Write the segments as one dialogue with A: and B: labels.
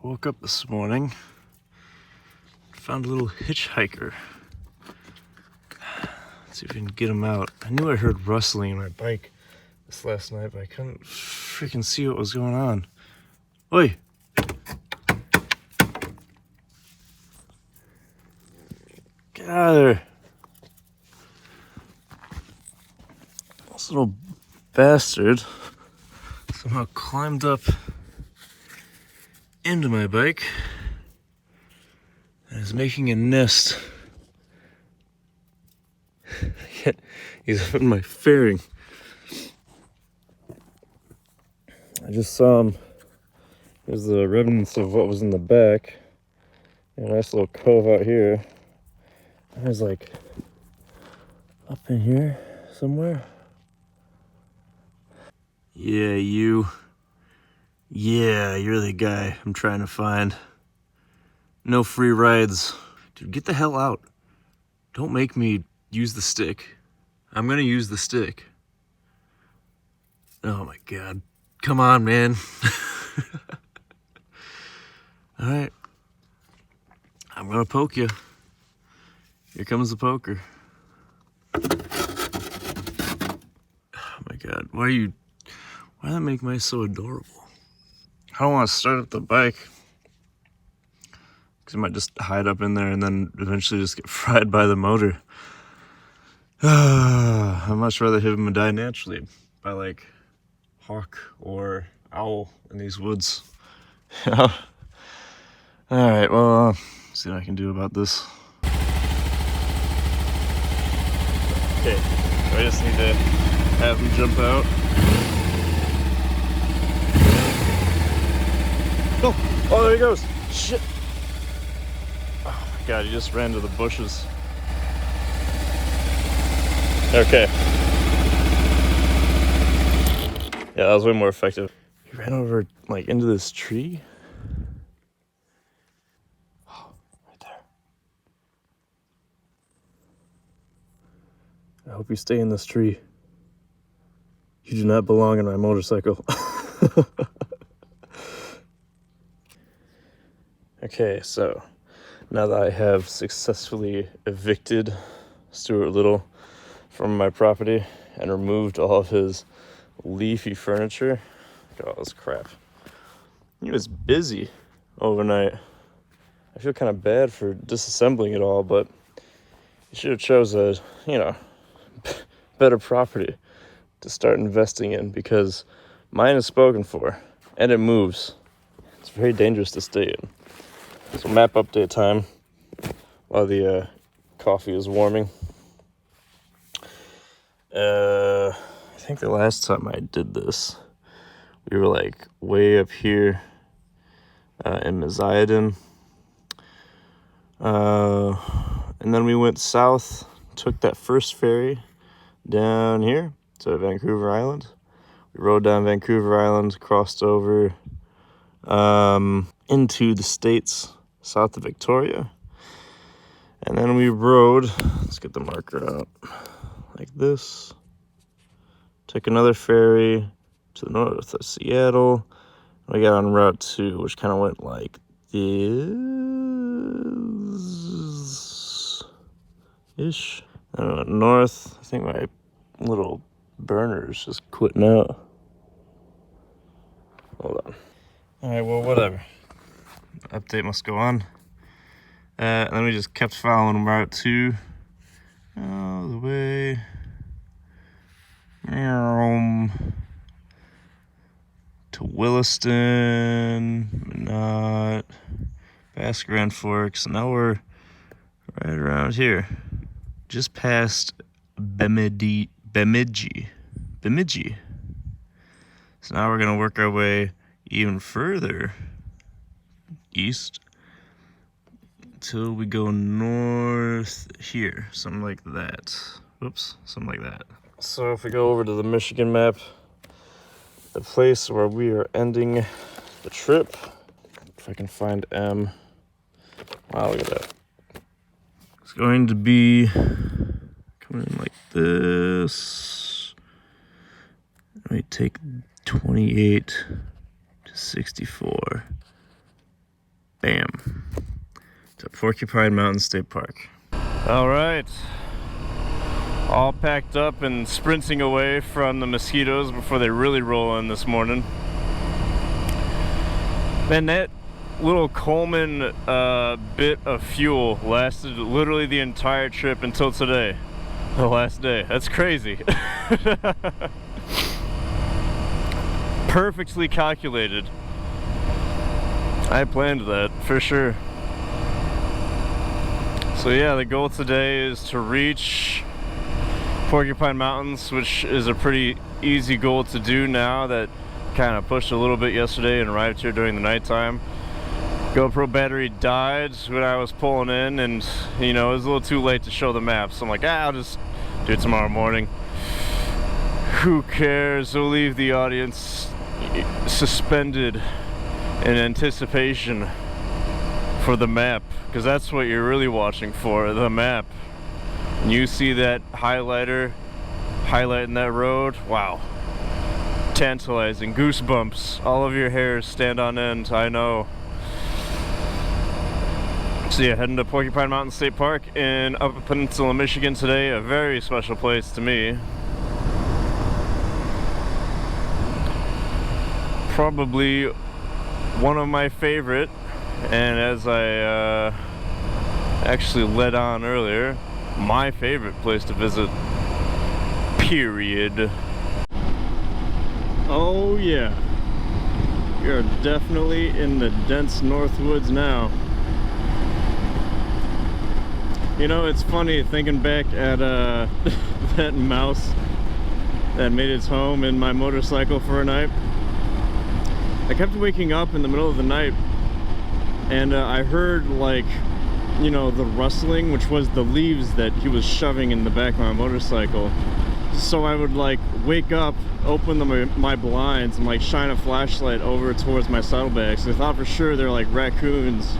A: woke up this morning, found a little hitchhiker. Let's see if we can get him out. I knew I heard rustling in my bike this last night, but I couldn't freaking see what was going on. Oi! Get out of there! This little bastard somehow climbed up into my bike and is making a nest. Yet he's up in my fairing. I just saw him. There's the remnants of what was in the back. A nice little cove out here. I was like up in here somewhere. Yeah, you. Yeah, you're the guy I'm trying to find. No free rides. Dude, get the hell out. Don't make me use the stick. I'm gonna use the stick. Oh my god. Come on, man. Alright. I'm gonna poke you. Here comes the poker. Oh my god. Why did that make mice so adorable? I don't want to start up the bike because I might just hide up in there and then eventually just get fried by the motor. I'd much rather have him die naturally by like hawk or owl in these woods. You know? Alright, well, see what I can do about this. Okay, so I just need to have him jump out. Oh, there he goes. Shit. Oh my god, he just ran to the bushes. Okay. Yeah, that was way more effective. He ran over, like, into this tree. Oh, right there. I hope you stay in this tree. You do not belong in my motorcycle. Okay, so now that I have successfully evicted Stuart Little from my property and removed all of his leafy furniture, look at all this crap. He was busy overnight. I feel kind of bad for disassembling it all, but he should have chose a, better property to start investing in because mine is spoken for and it moves. It's very dangerous to stay in. So map update time while the coffee is warming. I think the last time I did this, we were like way up here in Mazayadin. And then we went south, took that first ferry down here to Vancouver Island. We rode down Vancouver Island, crossed over into the States south of Victoria. And then we rode, let's get the marker out, like this. Took another ferry to the north of Seattle. We got on Route 2, which kind of went like this-ish. I went north. I think my little burner's just quitting out. Hold on. Alright, well, whatever. Update must go on. And then we just kept following Route 2 all the way to Williston, Minot, past Grand Forks. Now we're right around here, just past Bemidji. So now we're gonna work our way even further east until we go north here, something like that. Whoops, something like that. So if we go over to the Michigan map, the place where we are ending the trip, if I can find M. Wow, look at that. It's going to be coming in like this. Let me take 28 to 64. Bam. To Porcupine Mountain State Park. All right. All packed up and sprinting away from the mosquitoes before they really roll in this morning. Man, that little Coleman bit of fuel lasted literally the entire trip until today, the last day. That's crazy. Perfectly calculated. I planned that for sure. So yeah, the goal today is to reach Porcupine Mountains, which is a pretty easy goal to do now that kind of pushed a little bit yesterday and arrived here during the nighttime. GoPro battery died when I was pulling in, and you know, it was a little too late to show the map, so I'm like, I'll just do it tomorrow morning. Who cares? We'll leave the audience suspended in anticipation for the map, because that's what you're really watching for, the map. You see that highlighter highlighting that road? Wow. Tantalizing. Goosebumps. All of your hairs stand on end, I know. So yeah, heading to Porcupine Mountain State Park in Upper Peninsula, Michigan today. A very special place to me. Probably one of my favorite, and as I actually led on earlier, my favorite place to visit, period. Oh yeah, we are definitely in the dense North Woods now. You know, it's funny thinking back at that mouse that made its home in my motorcycle for a night. I kept waking up in the middle of the night, and I heard, like, you know, the rustling, which was the leaves that he was shoving in the back of my motorcycle. So I would, like, wake up, open my blinds, and, like, shine a flashlight over towards my saddlebags. I thought for sure they're, like, raccoons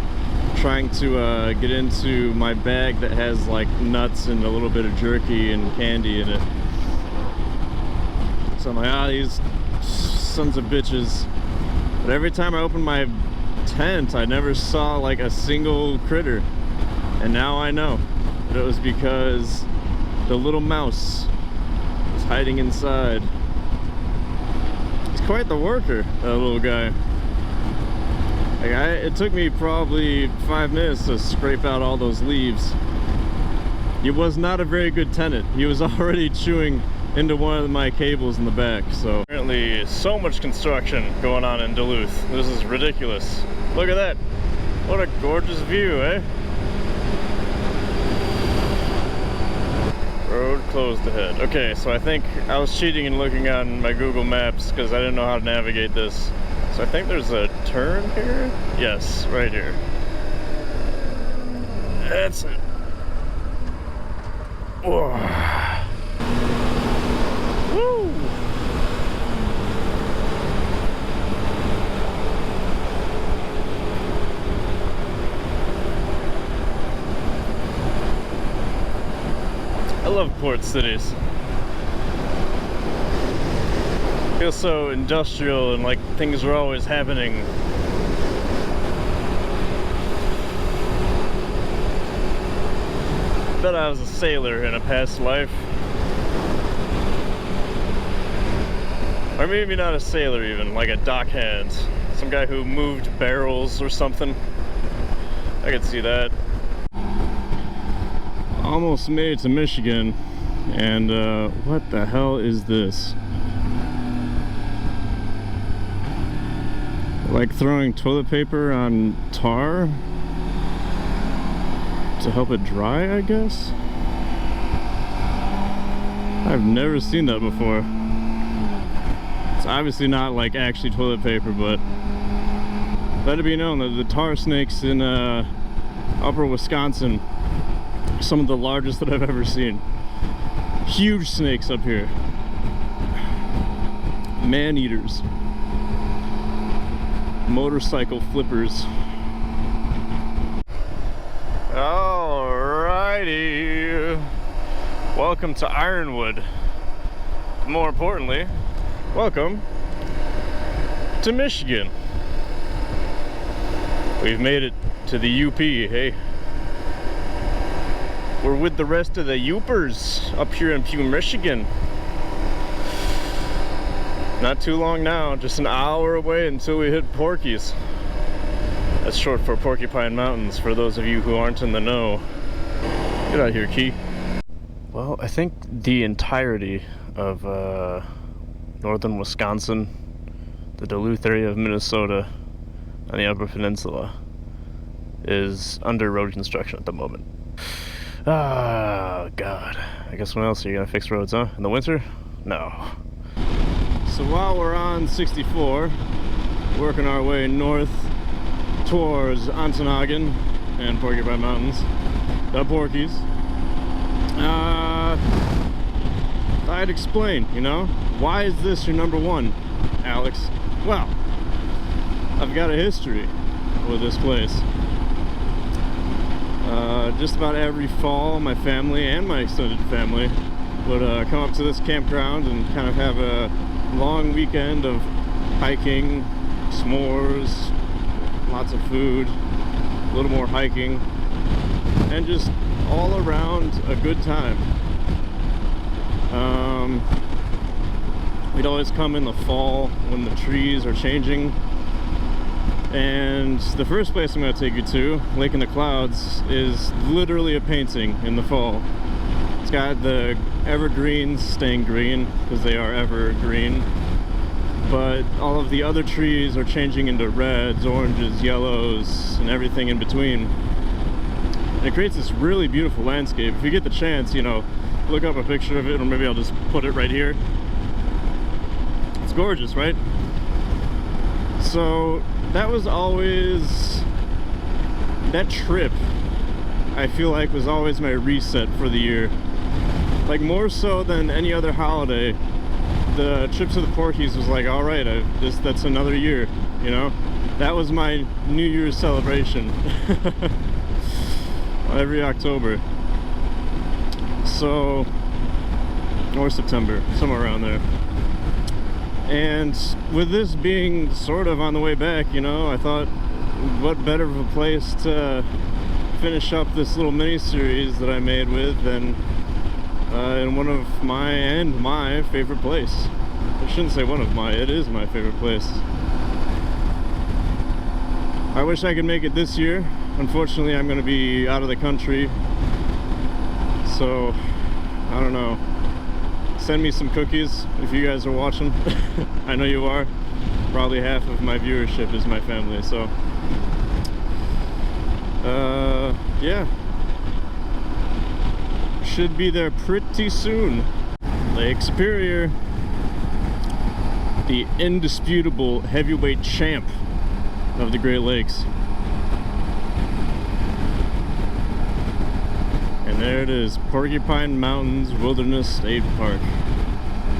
A: trying to get into my bag that has, like, nuts and a little bit of jerky and candy in it. So I'm like, ah, these sons of bitches. But every time I opened my tent, I never saw, like, a single critter. And now I know that it was because the little mouse was hiding inside. He's quite the worker, that little guy. Like, it took me probably 5 minutes to scrape out all those leaves. He was not a very good tenant. He was already chewing into one of my cables in the back. So apparently so much construction going on in Duluth. This is ridiculous. Look at that. What a gorgeous view, eh? Road closed ahead. Okay, so I think I was cheating and looking on my Google Maps because I didn't know how to navigate this. So I think there's a turn here? Yes, right here. That's it. Whoa. Woo! I love port cities. Feels so industrial and like things are always happening. Bet I was a sailor in a past life. Or maybe not a sailor even, like a dockhand. Some guy who moved barrels or something. I could see that. Almost made it to Michigan, and what the hell is this? Like throwing toilet paper on tar to help it dry, I guess? I've never seen that before. It's obviously not like actually toilet paper, but let it be known that the tar snakes in upper Wisconsin, some of the largest that I've ever seen. Huge snakes up here. Man-eaters. Motorcycle flippers. Alrighty. Welcome to Ironwood. More importantly, welcome to Michigan. We've made it to the UP, hey. We're with the rest of the Yoopers up here in Pugh, Michigan. Not too long now, just an hour away until we hit Porky's. That's short for Porcupine Mountains, for those of you who aren't in the know. Get out here, Key. Well, I think the entirety of northern Wisconsin, the Duluth area of Minnesota, on the Upper Peninsula is under road construction at the moment. Ah, God. I guess when else are you gonna fix roads, huh? In the winter? No. So while we're on 64, working our way north towards Ontonagon and Porcupine Mountains, the Porkies, I'd explain, you know, why is this your number one, Alex? Well, I've got a history with this place. Just about every fall, my family and my extended family would come up to this campground and kind of have a long weekend of hiking, s'mores, lots of food, a little more hiking, and just all around a good time. We'd always come in the fall when the trees are changing. And the first place I'm going to take you to, Lake in the Clouds, is literally a painting in the fall. It's got the evergreens staying green, because they are evergreen. But all of the other trees are changing into reds, oranges, yellows, and everything in between. And it creates this really beautiful landscape. If you get the chance, you know, look up a picture of it, or maybe I'll just put it right here. It's gorgeous, right? So that was always, that trip, I feel like, was always my reset for the year. Like, more so than any other holiday, the trip to the Porkies was like, all right, that's another year, you know? That was my New Year's celebration. Every October. So, or September, somewhere around there. And with this being sort of on the way back, you know, I thought, what better of a place to finish up this little mini-series that I made with than in one of my favorite place. I shouldn't say one of my, it is my favorite place. I wish I could make it this year. Unfortunately, I'm going to be out of the country, so I don't know. Send me some cookies if you guys are watching. I know you are. Probably half of my viewership is my family, so yeah, should be there pretty soon. Lake Superior, the indisputable heavyweight champ of the Great Lakes. And there it is, Porcupine Mountains Wilderness State Park.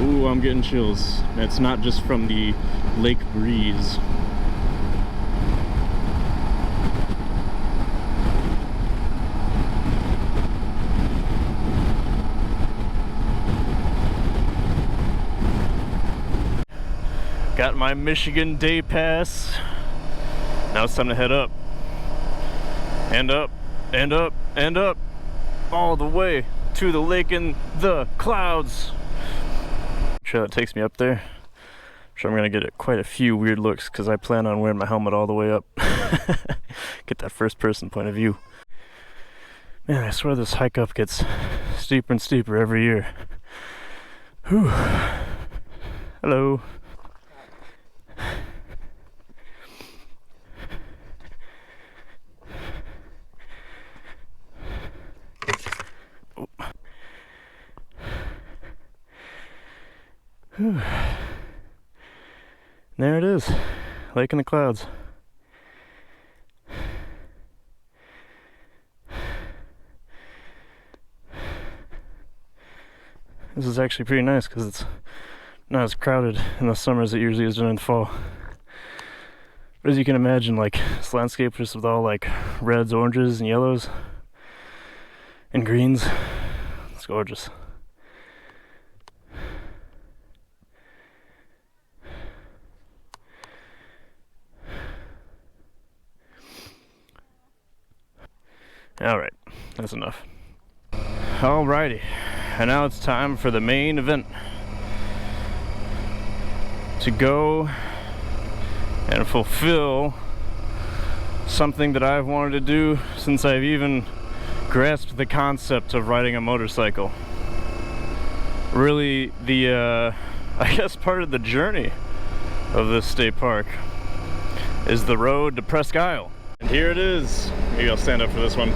A: Ooh, I'm getting chills. That's not just from the lake breeze. Got my Michigan day pass. Now it's time to head up. And up, and up, and up. All the way to the lake in the clouds. Sure, that takes me up there. Sure, I'm gonna get quite a few weird looks because I plan on wearing my helmet all the way up. Get that first person point of view. Man, I swear this hike up gets steeper and steeper every year. Whew. Hello. Whew. There it is, Lake in the Clouds. This is actually pretty nice because it's not as crowded in the summer as it usually is during the fall. But as you can imagine, like, this landscape just with all like reds, oranges, and yellows and greens, it's gorgeous. All right, that's enough. Alrighty, and now it's time for the main event. To go and fulfill something that I've wanted to do since I've even grasped the concept of riding a motorcycle. Really, the I guess part of the journey of this state park is the road to Presque Isle. And here it is. Maybe I'll stand up for this one.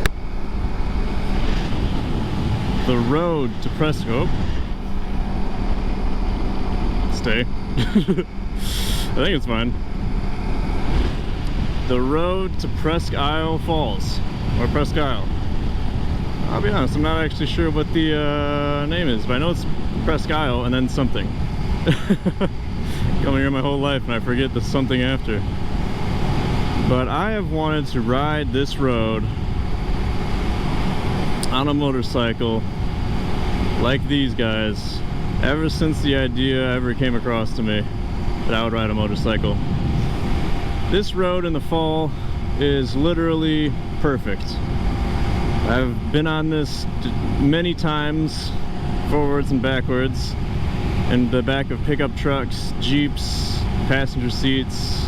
A: The road to Presque... Oh. Stay. I think it's fine. The road to Presque Isle Falls, or Presque Isle. I'll be honest, I'm not actually sure what the name is, but I know it's Presque Isle and then something. Coming here my whole life and I forget the something after. But I have wanted to ride this road on a motorcycle like these guys ever since the idea ever came across to me that I would ride a motorcycle. This road in the fall is literally perfect. I've been on this many times, forwards and backwards, in the back of pickup trucks, Jeeps, passenger seats,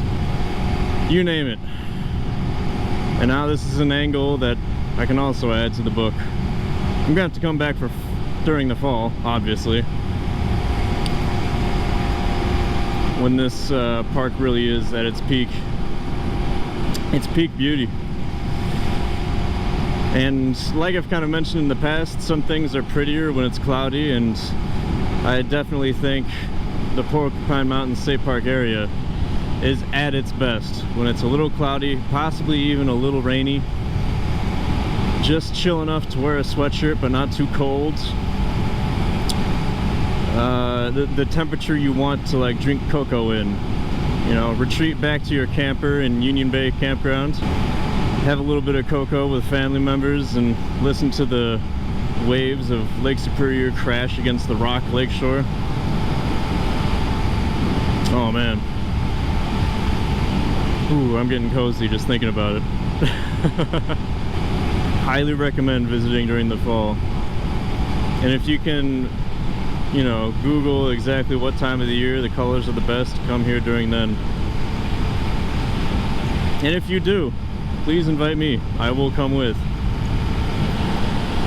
A: you name it. And now this is an angle that I can also add to the book. I'm gonna have to come back for during the fall, obviously, when this park really is at its peak beauty. And like I've kind of mentioned in the past, some things are prettier when it's cloudy, and I definitely think the Porcupine Mountain State Park area is at its best when it's a little cloudy, possibly even a little rainy. Just chill enough to wear a sweatshirt but not too cold. The temperature you want to like drink cocoa in. You know, retreat back to your camper in Union Bay Campground, have a little bit of cocoa with family members and listen to the waves of Lake Superior crash against the rock lakeshore. Oh man. Ooh, I'm getting cozy just thinking about it. Highly recommend visiting during the fall. And if you can, you know, Google exactly what time of the year the colors are the best, come here during then. And if you do, please invite me. I will come with.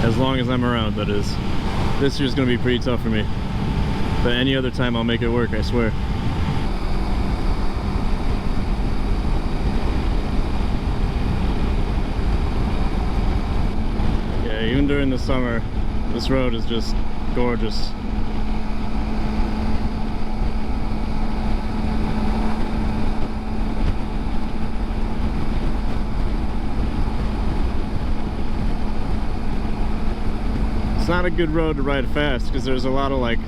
A: As long as I'm around, that is. This year's gonna be pretty tough for me. But any other time I'll make it work, I swear. Yeah, even during the summer, this road is just gorgeous. It's not a good road to ride fast because there's a lot of like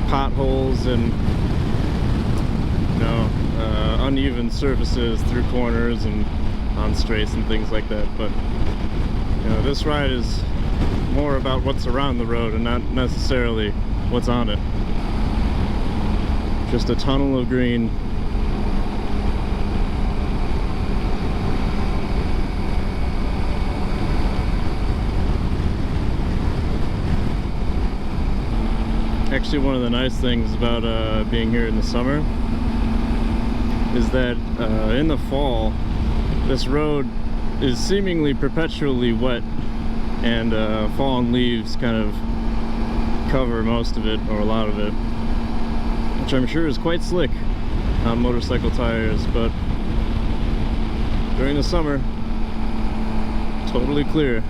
A: potholes and, you know, uneven surfaces through corners and on straights and things like that. But you know, this ride is more about what's around the road and not necessarily what's on it. Just a tunnel of green. Actually, one of the nice things about being here in the summer is that in the fall, this road is seemingly perpetually wet, and fallen leaves kind of cover most of it, or a lot of it, which I'm sure is quite slick on motorcycle tires. But during the summer, totally clear.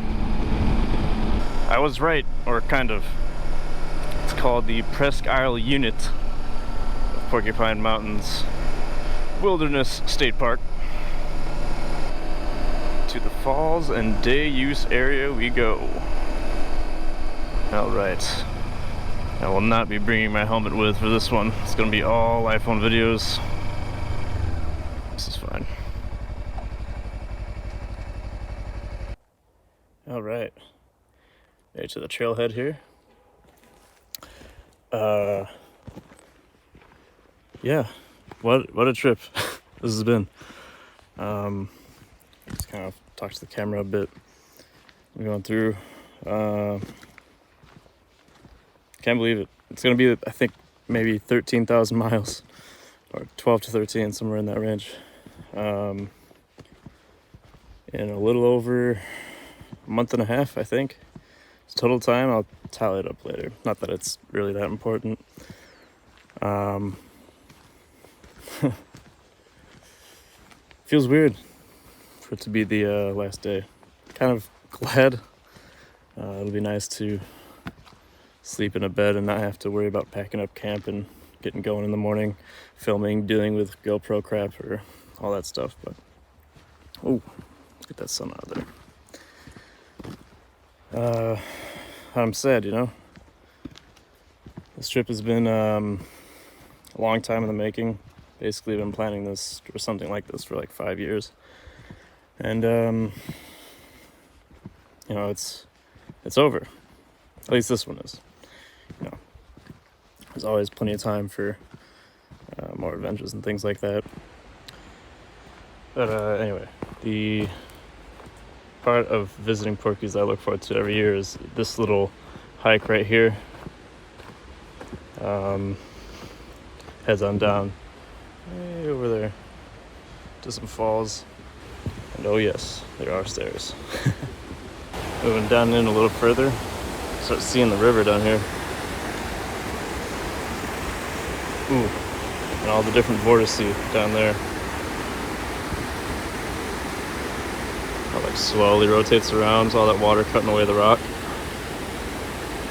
A: I was right, or kind of. It's called the Presque Isle Unit of Porcupine Mountains Wilderness State Park. To the falls and day use area we go. Alright. I will not be bringing my helmet with for this one. It's going to be all iPhone videos. This is fine. Alright. Made it to the trailhead here. Yeah, what a trip this has been. Just kind of talk to the camera a bit. I'm going through. Can't believe it. It's gonna be, I think, maybe 13,000 miles, or 12 to 13, somewhere in that range. In a little over a month and a half, I think. It's total time. I'll tally it up later. Not that it's really that important. Feels weird for it to be the last day. Kind of glad. It'll be nice to sleep in a bed and not have to worry about packing up camp and getting going in the morning, filming, dealing with GoPro crap or all that stuff. But oh, get that sun out of there. I'm sad, you know. This trip has been a long time in the making. Basically been planning this or something like this for like 5 years. And you know, it's over. At least this one is. You know, there's always plenty of time for more adventures and things like that. But anyway, the part of visiting Porky's I look forward to every year is this little hike right here. Heads on down way over there to some falls. And oh yes, there are stairs. Moving down in a little further, start seeing the river down here. Ooh, and all the different vortices down there. How like slowly rotates around, all that water cutting away the rock.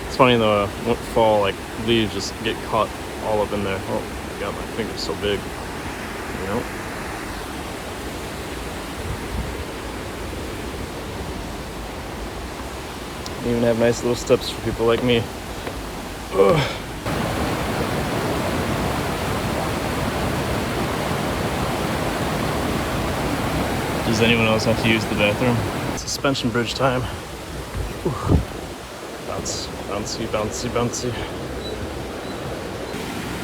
A: It's funny though, fall, like leaves just get caught all up in there. Oh my god, my finger's so big. You know? You even have nice little steps for people like me. Ugh. Does anyone else have to use the bathroom? Suspension bridge time. Whew. Bounce, bouncy, bouncy, bouncy.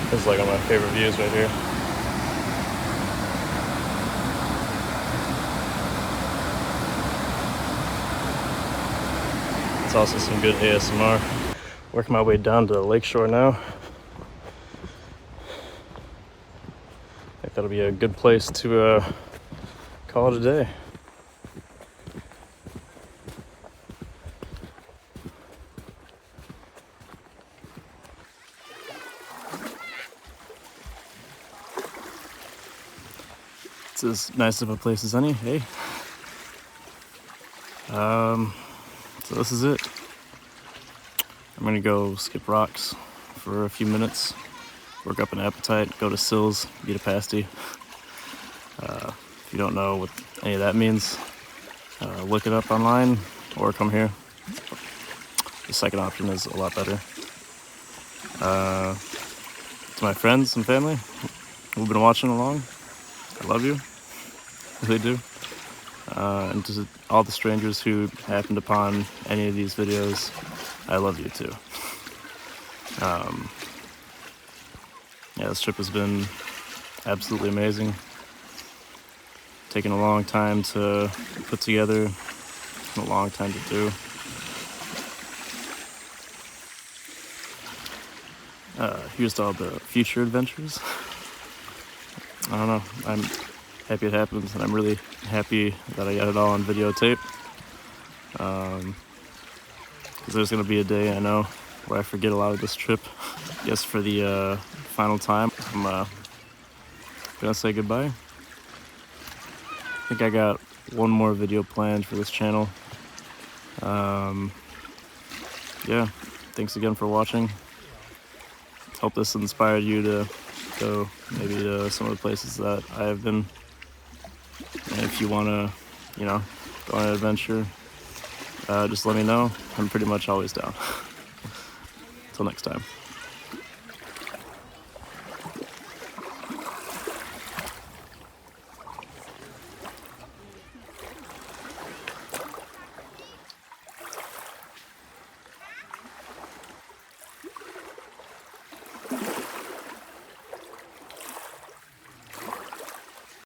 A: This is like one of my favorite views right here. It's also some good ASMR. Working my way down to the lakeshore now. I think that'll be a good place to call it a day. It's as nice of a place as any, hey? So this is it. I'm gonna go skip rocks for a few minutes, work up an appetite, go to Sills, get a pasty. If you don't know what any of that means, look it up online or come here. The second option is a lot better. To my friends and family who've been watching along, I love you, I really do. And to all the strangers who happened upon any of these videos, I love you too. Yeah, this trip has been absolutely amazing. Taken a long time to put together, a long time to do. Here's to all the future adventures. I don't know, I'm happy it happens, and I'm really happy that I got it all on videotape. Because there's going to be a day, I know, where I forget a lot of this trip. I guess for the final time, I'm going to say goodbye. I think I got one more video planned for this channel. Yeah, thanks again for watching. Hope this inspired you to go maybe to some of the places that I have been. And if you want to, you know, go on an adventure, just let me know. I'm pretty much always down. Till next time.